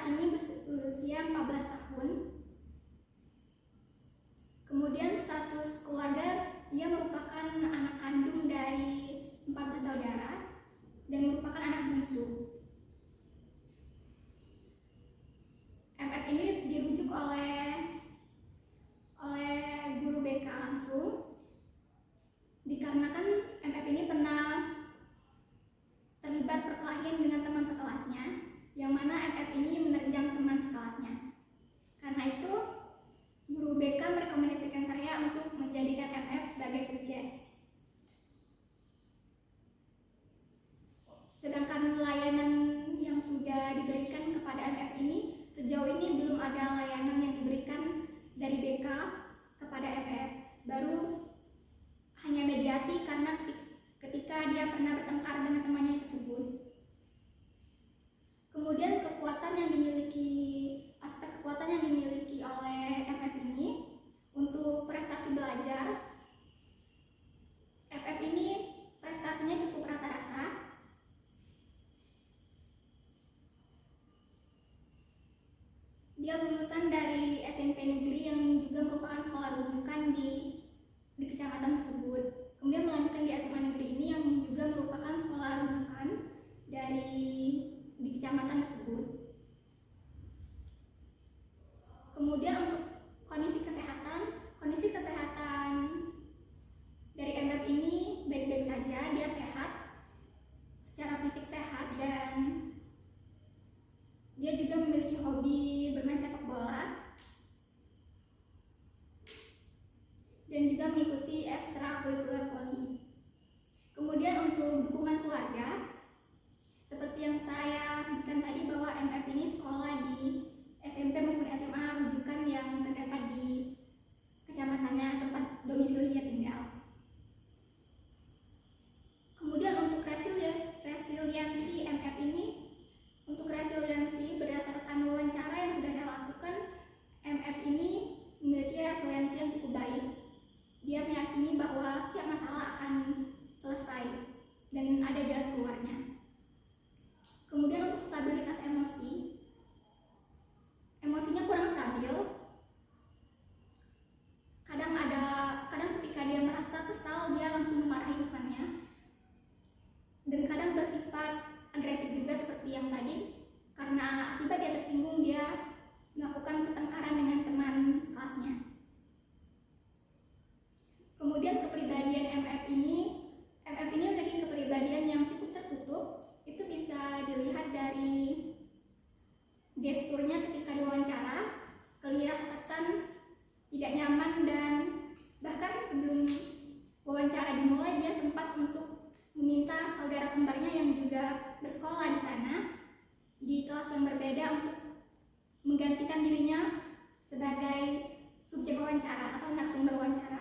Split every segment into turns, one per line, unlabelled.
saat ini berusia 14 tahun. Kemudian status keluarga, dia merupakan anak kandung dari 4 bersaudara dan merupakan anak bungsu. MF ini dirujuk oleh guru BK langsung, dikarenakan MF ini pernah terlibat perkelahian dengan teman sekelasnya, yang mana MF ini menerjang teman sekelasnya. Karena itu, guru BK merekomendasikan saya untuk menjadikan MF sebagai subjek. Sedangkan layanan yang sudah diberikan kepada MF ini, sejauh ini belum ada layanan yang diberikan dari BK kepada MF. Baru hanya mediasi karena ketika dia pernah bertengkar dengan temannya tersebut. Kemudian aspek kekuatan yang dimiliki oleh MF ini untuk prestasi belajar, MF ini prestasinya cukup rata-rata. Dia lulusan dari SMP negeri yang juga merupakan sekolah rujukan di kecamatan tersebut. Kemudian melanjutkan di SMA negeri ini yang juga merupakan sekolah rujukan di kecamatan tersebut. Kemudian untuk kondisi kesehatan dari MF ini baik-baik saja. Dia sehat, secara fisik sehat, dan dia juga memiliki hobi bermain sepak bola dan juga mengikuti ekstrakurikuler poli. Kemudian untuk dukungan keluarga, seperti yang saya sebutkan tadi bahwa MF ini sekolah di SMP maupun SMA rujukan yang terdapat di kecamatannya tempat domisili dia tinggal. Kemudian untuk resiliensi MF ini, untuk resiliensi berdasarkan wawancara yang sudah saya lakukan, MF ini memiliki resiliensi yang cukup baik. Dia meyakini bahwa setiap masalah akan selesai dan ada jalan keluarnya. Kemudian untuk stabilitas emosinya kurang stabil. Kadang ketika dia merasa kesal, dia langsung memarahi temannya, dan kadang bersifat agresif juga seperti yang tadi. Karena akibat dia tersinggung, dia melakukan pertengkaran dengan teman sekelasnya. Kemudian kepribadian MF ini memiliki kepribadian yang cukup tertutup. Itu bisa dilihat dari gesturnya ketika diwawancara, kelihatan tidak nyaman, dan bahkan sebelum wawancara dimulai dia sempat untuk meminta saudara kembarnya yang juga bersekolah di sana di kelas yang berbeda untuk menggantikan dirinya sebagai subjek wawancara atau narasumber wawancara.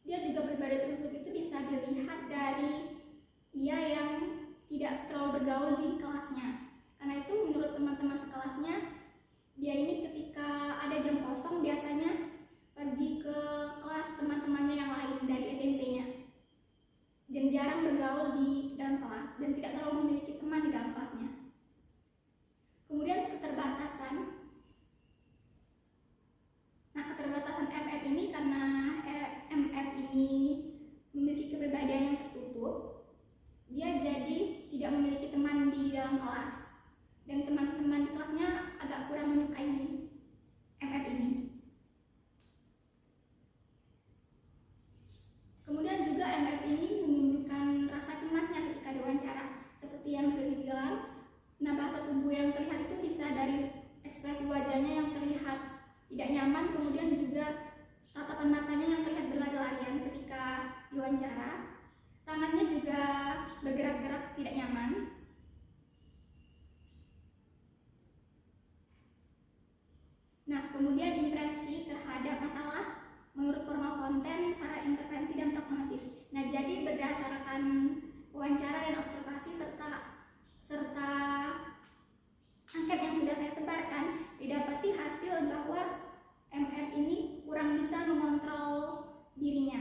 Dia juga berbeda tertutup itu bisa dilihat dari ia yang tidak terlalu bergaul di kelasnya. Karena itu menurut teman-teman sekelasnya, dia ini ketika ada jam kosong biasanya pergi ke kelas teman-temannya yang lain dari SMP-nya, dan jarang bergaul di dalam kelas dan tidak terlalu memiliki teman di dalam kelasnya. Kemudian keterbatasan MF ini, karena MF ini memiliki kepribadian yang tertutup, dia jadi tidak memiliki teman di dalam kelas, dan teman-teman di kelasnya agak kurang menyukai MF ini. Kemudian juga MF ini menunjukkan rasa cemasnya ketika diwawancara, seperti yang sudah dibilang. Nah, bahasa tubuh yang terlihat itu bisa dari ekspresi wajahnya yang terlihat tidak nyaman, kemudian juga tatapan matanya yang terlihat berlari-larian ketika diwawancara. Tangannya juga bergerak-gerak tidak nyaman. Nah, kemudian impresi terhadap masalah menurut formal konten, saran intervensi, dan prognosis. Nah, jadi berdasarkan wawancara dan observasi serta angket yang sudah saya sebarkan, didapati hasil bahwa MF ini kurang bisa mengontrol dirinya.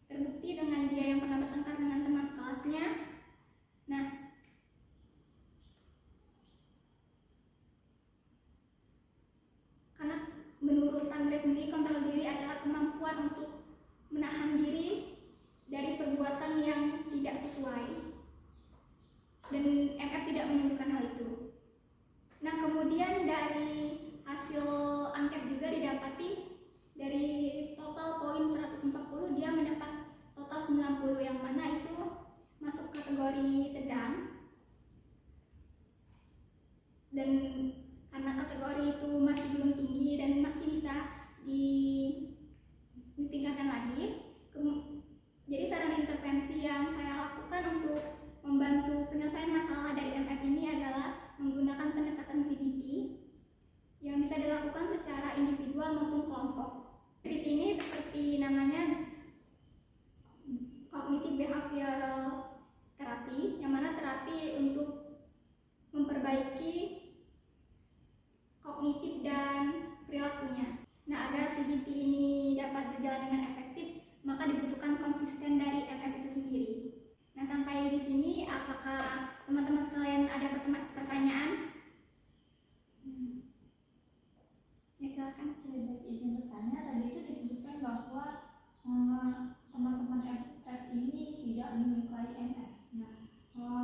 Terbukti dengan dia yang pernah bertengkar dengan teman sekelasnya. tentang diri sendiri. Kontrol diri adalah kemampuan untuk menahan diri dari perbuatan yang tidak sesuai, dan MF tidak menunjukkan hal itu. Nah, kemudian dari hasil angket juga didapati dari total poin 140 dia mendapat total 90, yang mana itu masuk kategori sedang. Dan karena kategori itu masih belum tinggi dan masih bisa ditingkatkan lagi, jadi saran intervensi yang saya lakukan untuk membantu penyelesaian masalah dari MF ini adalah menggunakan pendekatan CBT yang bisa dilakukan secara individual maupun kelompok. CBT ini seperti namanya Cognitive Behavioral Therapy, yang mana terapi untuk memperbaiki kognitif dan perilakunya. Nah, agar CBT ini dapat berjalan dengan efektif, maka dibutuhkan konsisten dari MF itu sendiri. Nah, sampai di sini apakah teman-teman sekalian ada pertanyaan? Ya, silakan.
Izin bertanya, tadi itu disebutkan bahwa teman-teman MF ini tidak menyukai MF. Nah,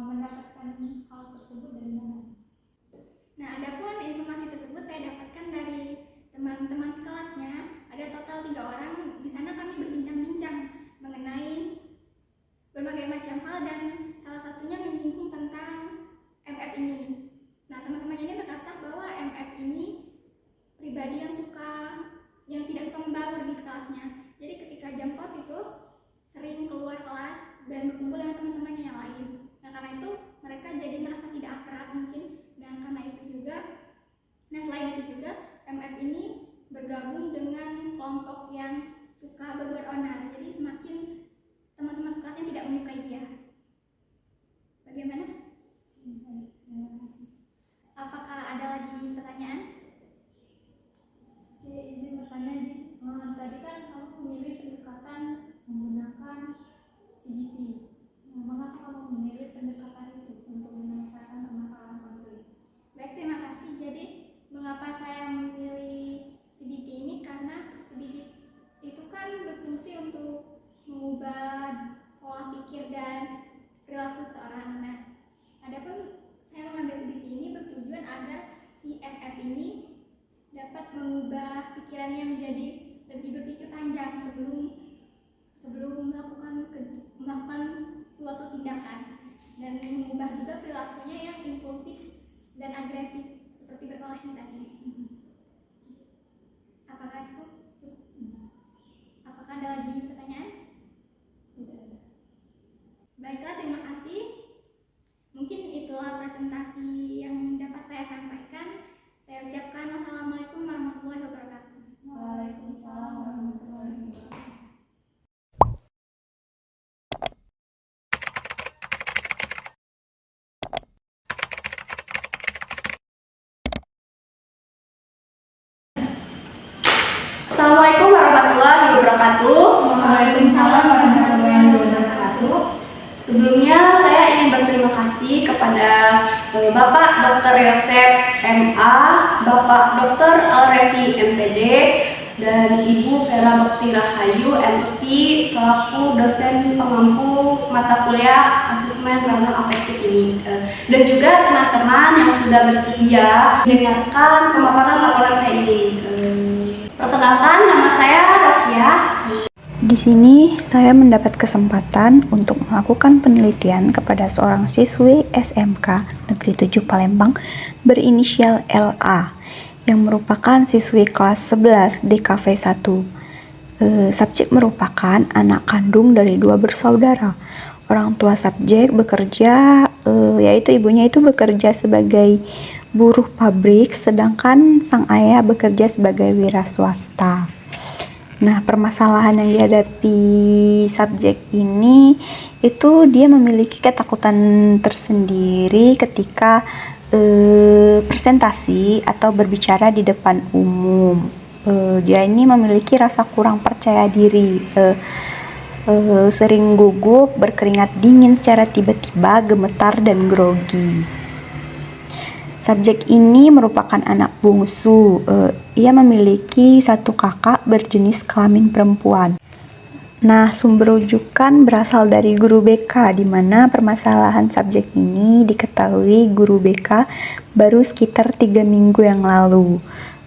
mendapatkan hal tersebut dari mana?
Nah, adapun informasi tersebut saya dapatkan dari teman-teman sekelasnya. Ada total 3 orang. Di sana kami berbincang-bincang mengenai berbagai macam hal, dan salah satunya menyinggung tentang MF ini. Nah, teman-teman ini berkata bahwa MF ini pribadi yang tidak suka membaur di kelasnya. Jadi ketika jam kos itu sering keluar kelas dan berkumpul dengan teman-temannya yang lain. Nah, karena itu mereka jadi merasa tidak akrab mungkin, dan karena itu juga, nah selain itu juga MF ini bergabung dengan kelompok yang suka berbuat onar. Jadi semakin teman-teman sekelasnya tidak menyukai dia. Bagaimana?
Terima kasih.
Apakah ada lagi pertanyaan?
Oke, izin bertanya, tadi kan kamu memilih pendekatan menggunakan CBT. Mengapa kamu memilih pendekatan itu untuk menyelesaikan permasalahan konflik?
Baik, terima kasih. Jadi mengapa saya memilih CBT ini? Karena CBT itu kan berfungsi untuk mengubah pola pikir dan perilaku seorang. Nah, adapun saya mengambil CBT ini bertujuan agar si MF ini dapat mengubah pikirannya menjadi lebih berpikir panjang sebelum melakukan suatu tindakan, dan mengubah juga perilakunya yang impulsif dan agresif seperti berkelahi tadi. Apakah cukup? Apakah ada lagi pertanyaan?
Tidak ada.
Baiklah, terima kasih. Mungkin itulah presentasi yang dapat saya sampaikan. Saya ucapkan wassalamualaikum warahmatullahi wabarakatuh.
Waalaikumsalam warahmatullahi wabarakatuh.
Assalamualaikum warahmatullahi wabarakatuh.
Waalaikumsalam warahmatullahi wabarakatuh.
Sebelumnya saya ingin berterima kasih kepada Bapak Dr. Yosep MA, Bapak Dr. Alrefi MPD, dan Ibu Vera Bekti Rahayu MC selaku dosen pengampu mata kuliah asesmen ranah afektif ini, dan juga teman-teman yang sudah bersedia mendengarkan pemaparan laporan saya ini. Perkenalkan, nama saya Rokia.
Di sini saya mendapat kesempatan untuk melakukan penelitian kepada seorang siswi SMK Negeri 7 Palembang berinisial LA yang merupakan siswi kelas 11 DKV 1. Subjek merupakan anak kandung dari 2 bersaudara. Orang tua subjek bekerja, yaitu ibunya itu bekerja sebagai buruh pabrik, sedangkan sang ayah bekerja sebagai wira swasta. Nah, permasalahan yang dihadapi subjek ini itu dia memiliki ketakutan tersendiri ketika presentasi atau berbicara di depan umum. Dia ini memiliki rasa kurang percaya diri, sering gugup, berkeringat dingin secara tiba-tiba, gemetar dan grogi. Subjek ini merupakan anak bungsu. Ia memiliki satu kakak berjenis kelamin perempuan. Nah, sumber rujukan berasal dari guru BK, di mana permasalahan subjek ini diketahui guru BK baru sekitar 3 minggu yang lalu.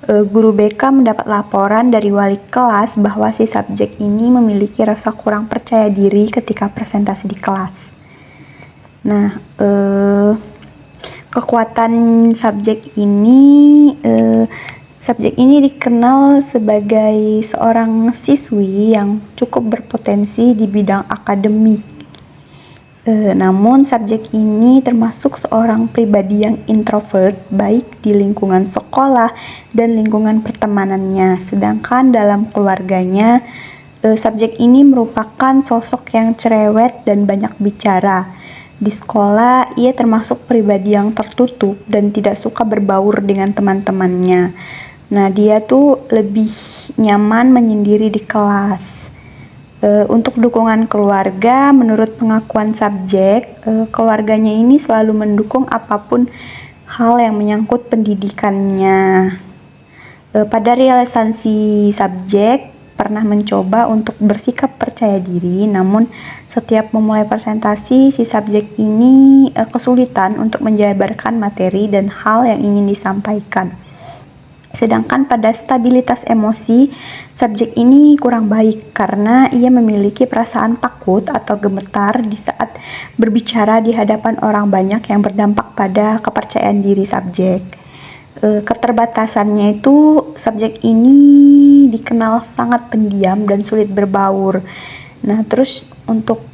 Guru BK mendapat laporan dari wali kelas bahwa si subjek ini memiliki rasa kurang percaya diri ketika presentasi di kelas. Nah, kekuatan subjek ini dikenal sebagai seorang siswi yang cukup berpotensi di bidang akademik. Namun subjek ini termasuk seorang pribadi yang introvert baik di lingkungan sekolah dan lingkungan pertemanannya. Sedangkan dalam keluarganya, subjek ini merupakan sosok yang cerewet dan banyak bicara. Di sekolah, ia termasuk pribadi yang tertutup dan tidak suka berbaur dengan teman-temannya. Nah, dia tuh lebih nyaman menyendiri di kelas. Untuk dukungan keluarga, menurut pengakuan subjek, keluarganya ini selalu mendukung apapun hal yang menyangkut pendidikannya. Pada realisasi subjek, pernah mencoba untuk bersikap percaya diri, namun setiap memulai presentasi, si subjek ini kesulitan untuk menjabarkan materi dan hal yang ingin disampaikan. Sedangkan pada stabilitas emosi, subjek ini kurang baik karena ia memiliki perasaan takut atau gemetar di saat berbicara di hadapan orang banyak yang berdampak pada kepercayaan diri subjek. Keterbatasannya itu, subjek ini dikenal sangat pendiam dan sulit berbaur. Nah, terus untuk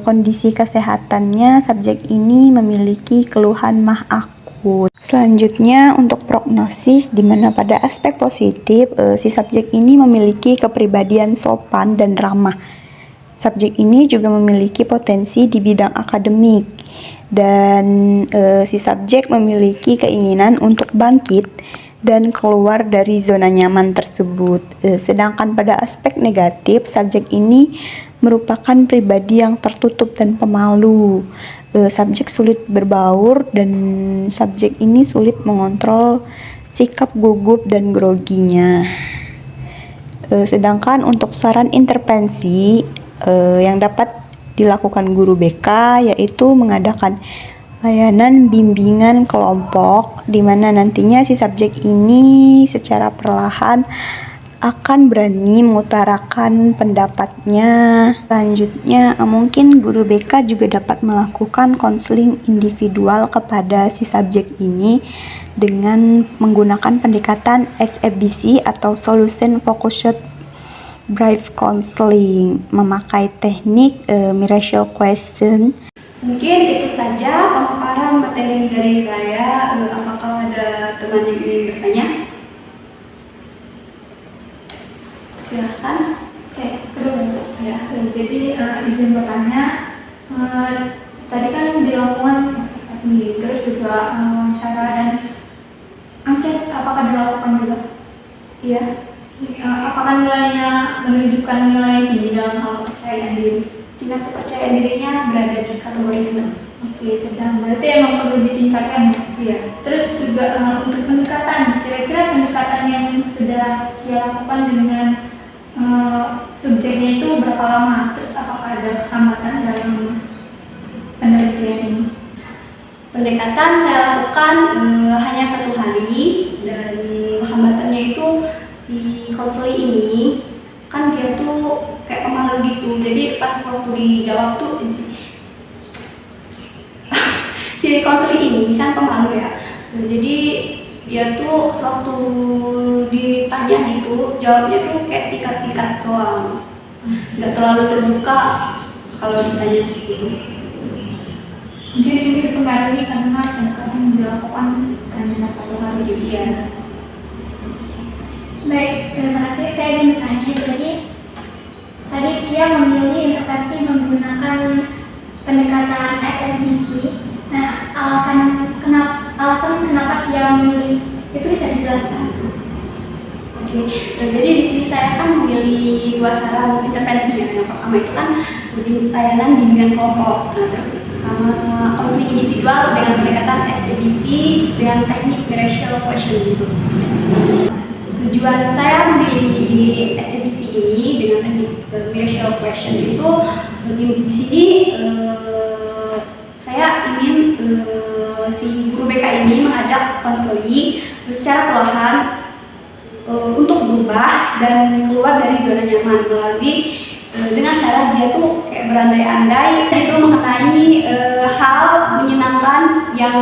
kondisi kesehatannya, subjek ini memiliki keluhan mah akut. Selanjutnya untuk prognosis, di mana pada aspek positif si subjek ini memiliki kepribadian sopan dan ramah. Subjek ini juga memiliki potensi di bidang akademik dan si subjek memiliki keinginan untuk bangkit dan keluar dari zona nyaman tersebut. Sedangkan pada aspek negatif, subjek ini merupakan pribadi yang tertutup dan pemalu. Subjek sulit berbaur dan subjek ini sulit mengontrol sikap gugup dan groginya. Sedangkan untuk saran intervensi yang dapat dilakukan guru BK yaitu mengadakan layanan bimbingan kelompok, di mana nantinya si subjek ini secara perlahan akan berani mengutarakan pendapatnya. Selanjutnya, mungkin guru BK juga dapat melakukan konseling individual kepada si subjek ini dengan menggunakan pendekatan SFBC atau Solution Focused Brief Counseling, memakai teknik Miracle Question.
Mungkin itu saja pemaparan materi dari saya. Apakah ada teman yang ingin bertanya? Silahkan.
Oke, ya. Jadi izin bertanya, tadi kan dilakukan observasi, terus juga wawancara dan angket, apakah dilakukan juga?
Iya.
Apakah nilainya menunjukkan nilai tinggi dalam hal kepercayaan diri?
Tingkat kepercayaan dirinya berada di kategori sedang.
Oke, sedang. Berarti emang perlu ditingkatkan ya?
Iya.
Terus juga untuk pendekatan, kira-kira pendekatan yang sudah dilakukan dengan subjeknya itu berapa lama? Terus apakah ada hambatan dalam penelitian ini?
Pendekatan saya lakukan hanya 1 hari, dan hambatannya itu si konseling ini kan dia tuh kayak pemalu gitu, jadi pas waktu dijawab tuh si konseling ini kan pemalu ya, jadi dia tuh sewaktu ditanya gitu jawabnya tuh kayak sikat-sikat doang, nggak terlalu terbuka kalau ditanya seperti itu.
Mungkin ini dipengaruhi karena pendekatan yang dilakukan hanya 1 hari jadi ya.
Baik, terima kasih. Saya ingin bertanya, jadi tadi dia memilih intervensi menggunakan pendekatan SFBC. Nah, alasan kenapa dia memilih itu bisa dijelaskan?
Oke, jadi di sini saya kan memilih 2 saran intervensi ya. Yang pertama itu kan layanan bimbingan kelompok. Nah, terus sama konseling individual dengan pendekatan SDBC dengan teknik Miracle Question gitu. Tujuan saya memilih di SDBC ini dengan teknik Miracle Question itu di sini saya ingin si guru BK ini mengajak konseli secara perlahan untuk berubah dan keluar dari zona nyaman melalui dengan cara dia tuh kayak berandai-andai itu mengenai hal menyenangkan yang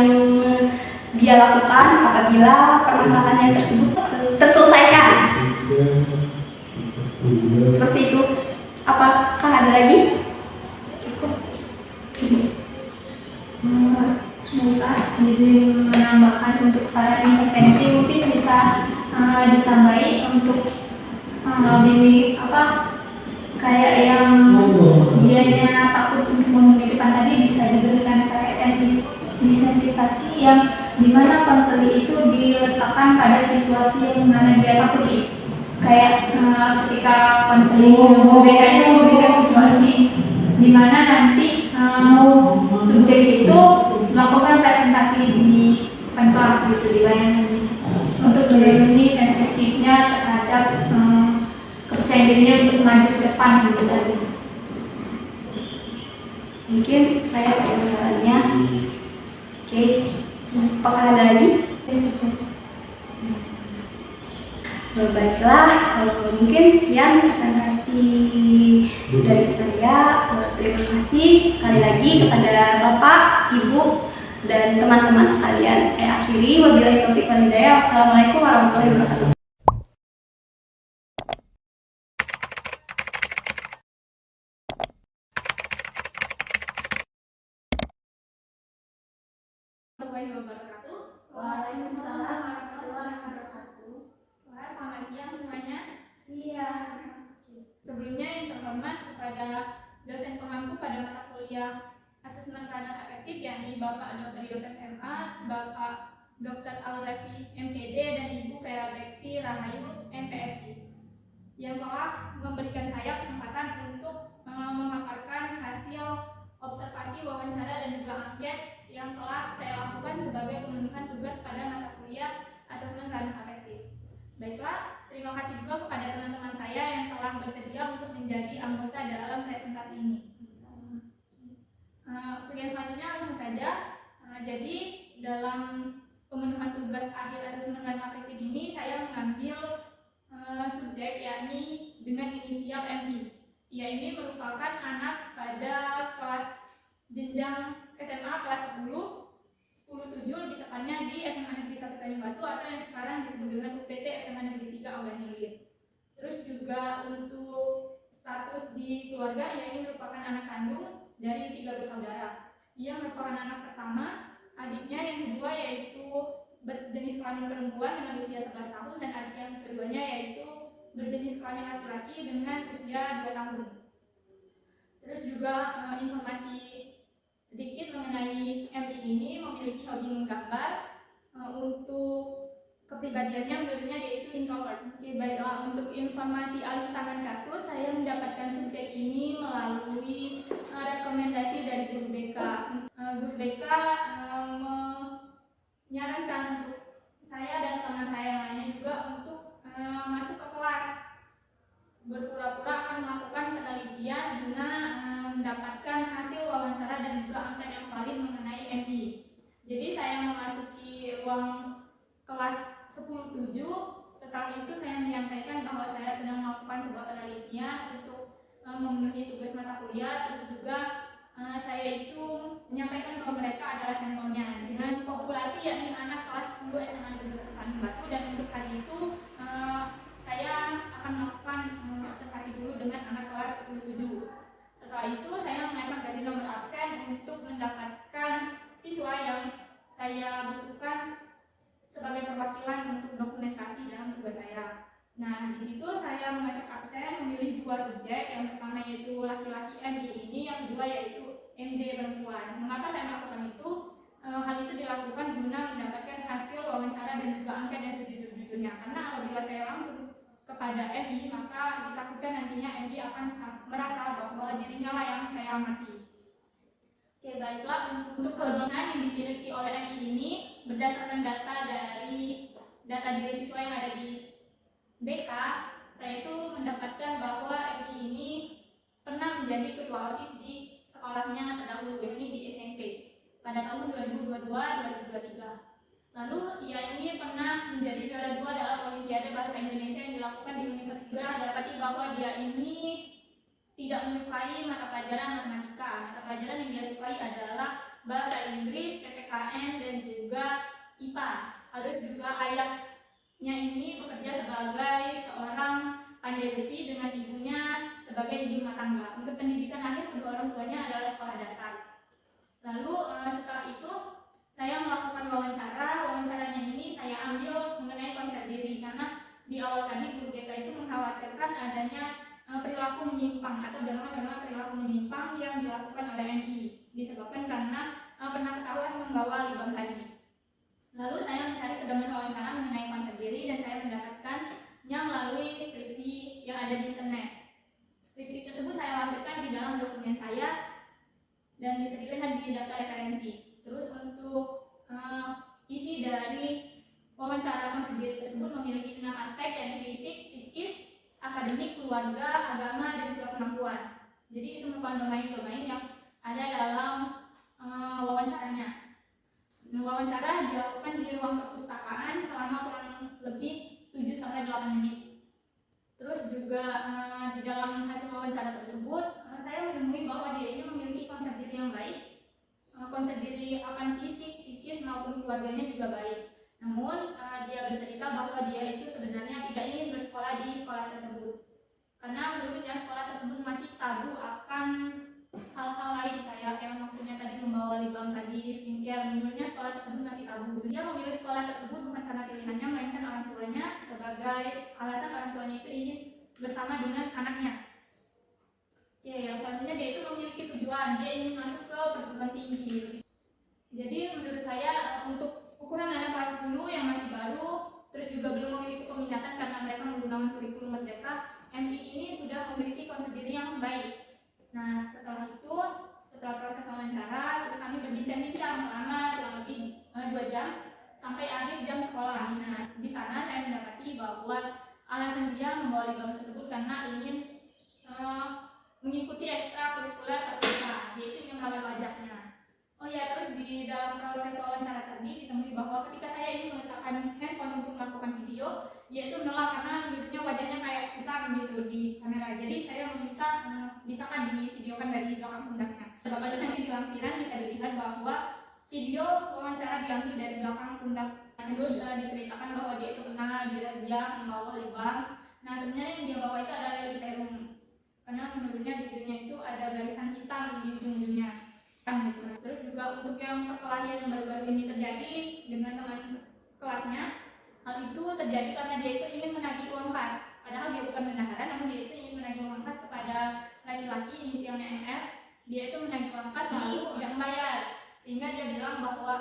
dia lakukan apabila permasalahannya tersebut terselesaikan. Seperti itu. Apakah ada lagi?
Jadi menambahkan untuk saran intervensi mungkin bisa ditambahi untuk lebih kayak yang dianya takut untuk ngomong di depan tadi bisa diberikan kayak desensitisasi yang dimana konseli itu diletakkan pada situasi yang mana dia takuti. Kayak ketika konseli BK itu memberikan situasi dimana nanti subjek itu melakukan presentasi di depan kelas gitu dibayangkan untuk melindungi sensitifnya terhadap kepercayaan dirinya untuk maju ke depan gitu tadi.
Mungkin saya punya sarannya. Oke, apakah ada lagi? Baiklah, mungkin sekian presentasi dari saya. Terima kasih sekali lagi kepada Bapak, Ibu, dan teman-teman sekalian. Saya akhiri. Wabillahi taufiq wal hidayah. Wassalamualaikum warahmatullahi wabarakatuh.
Waalaikumsalam warahmatullahi wabarakatuh.
Wah, selamat siang semuanya.
Siang.
Sebelumnya yang terhormat kepada dosen pengampu pada mata kuliah asesmen keadaan efektif yakni Bapak Dr. Yosef MA, Bapak Dr. Al-Refi MPD, dan Ibu Vera Bekti Rahayu MPSI yang telah memberikan saya kesempatan untuk memaparkan hasil observasi, wawancara, dan juga angket yang telah saya lakukan sebagai pemenuhan tugas pada mata kuliah asesmen keadaan efektif. Baiklah, terima kasih juga kepada teman-teman saya yang telah bersedia untuk menjadi anggota dalam presentasi ini. Kemudian selanjutnya langsung saja. Jadi dalam pemenuhan tugas akhir asesmen keadaan efektif ini saya mengambil subjek yakni dengan inisial MI. Ia ini merupakan anak pada kelas jenjang SMA kelas 10-7 lebih tepatnya di SMA Negeri 1 Tanjung Batu atau yang sekarang disebut dengan UPT SMA Negeri 3 Ogan Ilir. Terus juga untuk status di keluarga, ia ini merupakan anak kandung dari 3 bersaudara. Ia merupakan anak pertama, adiknya yang kedua yaitu berjenis kelamin perempuan dengan usia 11 tahun dan adik yang keduanya yaitu berjenis kelamin laki-laki dengan usia 2 tahun. Terus juga informasi sedikit mengenai MI ini memiliki hobi menggambar. Untuk kepribadiannya menurutnya yaitu introvert. Oke, baiklah, untuk informasi alih tangan kasus saya mendapatkan subjek ini melalui rekomendasi dari guru BK. Guru BK menyarankan untuk saya dan teman saya yang lainnya juga untuk masuk ke kelas, berpura-pura akan melakukan penelitian guna mendapatkan hasil wawancara dan juga angka yang valid mengenai MI. Jadi saya memasuki ruang kelas 10-7. Setelah itu saya menyampaikan bahwa saya sedang melakukan sebuah penelitian untuk memenuhi tugas mata kuliah. Terus juga saya itu menyampaikan bahwa mereka adalah sampelnya dengan populasi yakni anak kelas 10 SMA Negeri 1 Tanjung Batu, dan untuk hari itu saya akan melakukan observasi dulu dengan anak kelas 10-7. Setelah itu saya mengecek dari nomor absen untuk mendapatkan siswa yang saya butuhkan sebagai perwakilan untuk dokumentasi dalam tugas saya. Nah, di situ saya mengecek absen memilih 2 subjek, yang pertama yaitu laki-laki MI ini, yang kedua yaitu MD perempuan. Mengapa saya melakukan itu? Hal itu dilakukan guna mendapatkan hasil wawancara dan juga angket yang sejujur-jujurnya. Karena apabila saya langsung kepada MI, maka ditakutkan nantinya MI akan merasa bahwa dirinya lah yang saya amati. Oke, baiklah, untuk kelebihan yang dimiliki oleh MI ini berdasarkan data diri siswa yang ada di BK, saya itu mendapatkan bahwa MI ini pernah menjadi ketua OSIS di sekolahnya terdahulu, yakni di SMP pada tahun 2022-2023. Lalu ia ini pernah menjadi juara 2 dalam Olimpiade Bahasa Indonesia yang dilakukan di universitas. Dapati bahwa dia ini tidak menyukai mata pelajaran matematika. Mata pelajaran yang dia sukai adalah bahasa Inggris, PPKN, dan juga IPA. Lalu juga ayahnya ini bekerja sebagai seorang pandai besi dengan ibunya sebagai ibu rumah tangga. Untuk pendidikan akhir, kedua orang tuanya adalah sekolah dasar. Lalu setelah itu saya melakukan wawancaranya ini saya ambil mengenai konsep diri, karena di awal tadi guru BK itu mengkhawatirkan adanya perilaku menyimpang atau dorongan perilaku menyimpang yang dilakukan oleh MI disebabkan karena pernah ketahuan membawa libang tadi. Lalu saya mencari pedoman wawancara mengenai konsep diri dan saya mendapatkannya melalui skripsi yang ada di internet. Skripsi tersebut saya lampirkan di dalam dokumen saya dan bisa dilihat di daftar referensi. Terus untuk isi dari wawancara konsep diri tersebut memiliki 6 aspek, yaitu fisik, psikis, akademik, keluarga, agama, dan juga kemampuan. Jadi itu merupakan domain-domain yang ada dalam wawancaranya. Wawancara dilakukan di ruang perpustakaan selama kurang lebih 7-8 menit. Terus juga di dalam hasil wawancara tersebut saya menemui bahwa dia ini memiliki konsep diri yang baik. Konsep diri akan fisik, psikis maupun keluarganya juga baik. Namun dia bercerita bahwa dia itu sebenarnya tidak ingin bersekolah di sekolah tersebut karena menurutnya sekolah tersebut masih tabu akan hal-hal lain kayak yang maksudnya tadi membawa libang tadi, skincare. Menurutnya sekolah tersebut masih tabu. Dia memilih sekolah tersebut bukan karena pilihannya, melainkan orang tuanya sebagai alasan orang tuanya itu ingin bersama dengan anaknya. Oke, yang selanjutnya dia itu memiliki tujuan, dia ingin masuk ke perguruan tinggi. Jadi menurut saya untuk ukuran anak kelas 10 yang masih baru, terus juga belum memiliki peminatan karena mereka menggunakan kurikulum merdeka, MI ini sudah memiliki konsep diri yang baik. Nah, setelah proses wawancara, terus kami berbincang-bincang selama kurang lebih 2 jam sampai akhir jam sekolah. Nah, di sana saya mendapati bahwa alasan dia membawa libang tersebut karena ingin mengikuti ekstra kurikuler paskibra, yaitu ingin merawat wajahnya. Oh ya, terus di dalam proses wawancara tadi ditemui bahwa ketika saya ingin meletakkan handphone untuk melakukan video, dia itu menolak karena menurutnya wajahnya kayak kusam gitu di kamera. Jadi saya meminta bisakah divideokan dari belakang pundaknya. Sebab ada nanti di lampiran bisa dilihat bahwa video wawancara diambil dari belakang pundak. Terus diceritakan bahwa dia itu pernah dirazia membawa libang. Nah, sebenarnya yang dia bawa itu adalah lip serum karena menurutnya di dirinya itu ada garisan hitam di ujung-ujungnya. Gitu. Terus juga untuk yang perkelahian yang baru-baru ini terjadi dengan teman kelasnya, hal itu terjadi karena dia itu ingin menagih uang kas. Padahal dia bukan bendahara, namun dia itu ingin menagih uang kas kepada laki-laki inisialnya MF. Dia itu menagih uang kas lalu tidak membayar, sehingga dia bilang bahwa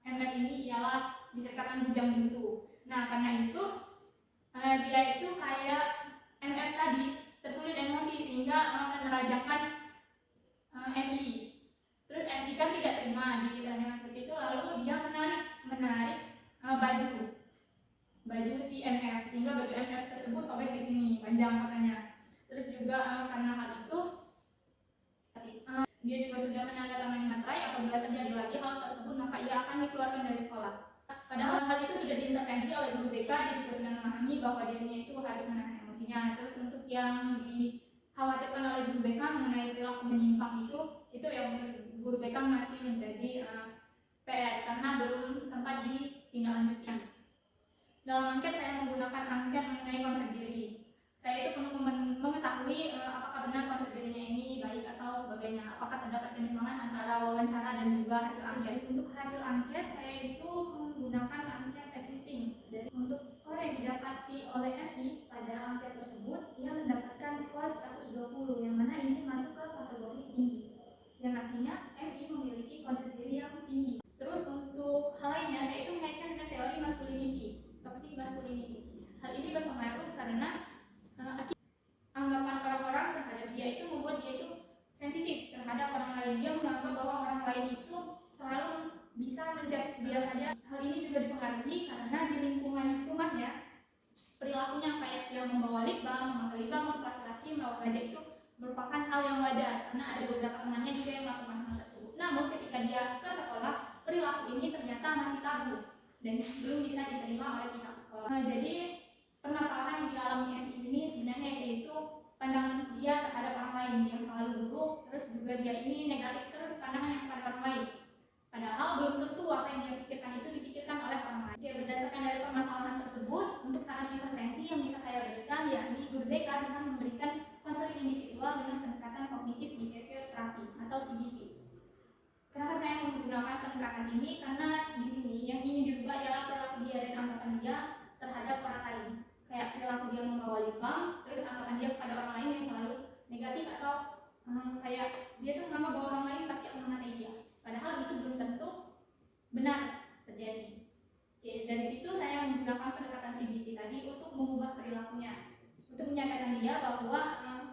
MF ini ialah bisa dikatakan bujang buntu. Nah, karena itu dia itu kayak MF tadi tersulut emosi sehingga menerajangkan MI. Terus MI kan tidak terima di keterangan seperti itu, lalu dia menarik baju si MF sehingga baju MF tersebut sobek di sini panjang katanya. Terus juga karena hal itu dia juga sudah menandatangani materai apabila terjadi lagi hal tersebut maka ia akan dikeluarkan dari sekolah. Padahal hal itu sudah diintervensi oleh guru BK, dia juga sudah memahami bahwa dirinya itu harus menahan emosinya. Terus untuk yang dikhawatirkan oleh guru BK mengenai perilaku menyimpang itu yang guru BK masih menjadi PR karena belum sempat ditindaklanjuti. Dalam angket saya menggunakan angket mengenai konsep diri. Saya itu perlu mengetahui apakah benar konsep dirinya ini baik atau sebagainya, apakah terdapat penyimpangan antara wawancara dan juga hasil angket. Untuk hasil angket saya itu menggunakan angket existing. Jadi untuk skor yang didapati oleh MI pada angket tersebut, ia mendapatkan skor 120, yang mana ini masuk ke kategori tinggi, yang artinya MI memiliki konsep diri yang tinggi. Terus untuk hal lainnya saya itu mengaitkan dengan teori masculinity, toxic masculinity. Hal ini berpengaruh karena anggapan orang-orang terhadap dia itu membuat dia itu sensitif terhadap orang lain. Dia menganggap bahwa perilakunya kayak dia membawa lip balm, memakai lip balm untuk laki-laki, merawat wajah itu merupakan hal yang wajar karena ada beberapa temannya juga yang melakukan hal tersebut. Namun ketika dia ke sekolah, perilaku ini ternyata masih tabu dan belum bisa diterima oleh pihak sekolah. Jadi permasalahan yang dialami ini sebenarnya yaitu pandangan dia terhadap orang lain yang selalu buruk, terus juga dia ini negatif terus pandangannya kepada orang lain. Padahal belum tentu apa yang dia pikirkan itu dipikirkan oleh orang lain. Oke, berdasarkan dari permasalahan tersebut, untuk saran intervensi yang bisa saya berikan, yakni Guru BK bisa memberikan konseling individual dengan pendekatan kognitif behavior therapy atau CBT. Kenapa saya menggunakan pendekatan ini? Karena di sini yang ingin dirubah ialah perilaku dia dan anggapan dia terhadap orang lain. Kayak perilaku dia membawa lip balm, terus anggapan dia kepada orang lain yang selalu negatif atau kayak dia tuh menganggap bahwa orang lain pasti akan mengatai dia. Padahal itu belum tentu benar terjadi. Oke, dari situ saya menggunakan pendekatan CBT tadi untuk mengubah perilakunya, untuk menyadarkan dia bahwa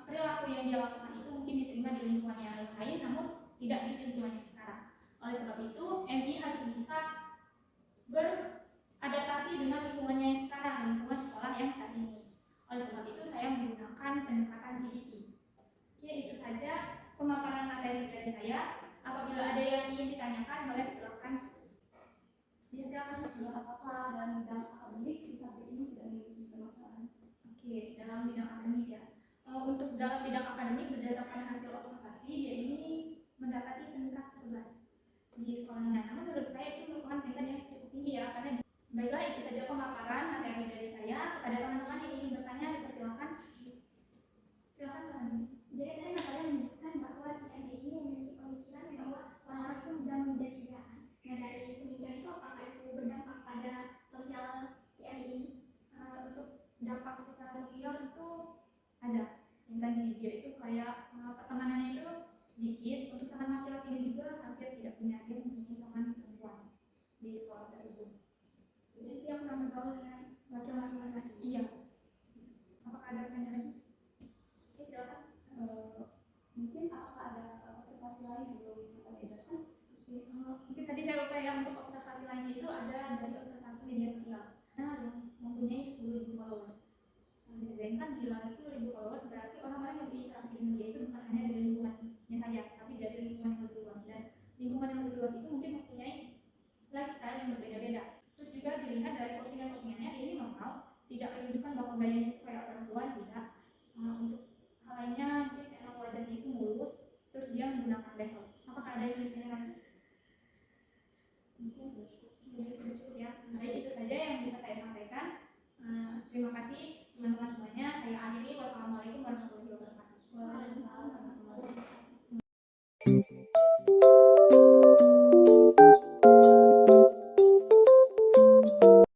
perilaku yang dia lakukan itu mungkin diterima di lingkungan yang lain, namun tidak di lingkungan yang sekarang. Oleh sebab itu, MI harus bisa beradaptasi dengan lingkungannya yang sekarang, lingkungan sekolah yang saat ini. Oleh sebab itu, saya menggunakan pendekatan CBT. Oke, itu saja pemaparan materi dari saya. Apabila ada yang ingin ditanyakan, boleh silakan. Ya, silakan.
Apakah dalam bidang akademik si subjek ini tidak memiliki permasalahan?
Oke, dalam bidang akademik ya. Untuk dalam bidang akademik berdasarkan hasil observasi dia ini mendapati peringkat 11 di sekolahnya. Namun menurut saya itu merupakan peringkat yang cukup tinggi ya, karena baiklah itu saja pemaparan materi dari saya. Kepada teman-teman yang ingin bertanya, dipersilakan. Silakan Pak.
Jadi tadi Natalia menyebutkan bahwa si MI ini memiliki pemikiran bahwa orang-orang itu mudah menjadi jahat. Nah, dari pemikiran itu apakah itu berdampak pada sosial si MI ini?
Untuk dampak secara sosial itu ada. Yang tadi dia itu kayak pertemanannya itu sedikit. Untuk teman laki-laki ini juga hampir tidak punya, dia mempunyai teman perempuan di sekolah tersebut.
Jadi dia pernah bergaul dengan laki-laki.
Iya. Apakah ada pertanyaan? Oke, silakan.
Mungkin apakah ada observasi lain yang belum kita jelaskan?
Mungkin tadi saya lupa ya, untuk observasi lainnya itu ada dari observasi media sosial. Nah, yang mempunyai 10.000 followers. Bisa dibayangkan bila 10.000 followers berarti orang-orang yang berinteraksi dengan dia itu bukan hanya dari lingkungannya saja, tapi dari lingkungan yang lebih luas. Dan lingkungan yang lebih luas itu mungkin mempunyai lifestyle yang berbeda-beda. Terus juga dilihat dari postingan-postingannya, dia ini normal, tidak menunjukkan bahwa gayanya itu kayak perempuan, tidak. Untuk hal lainnya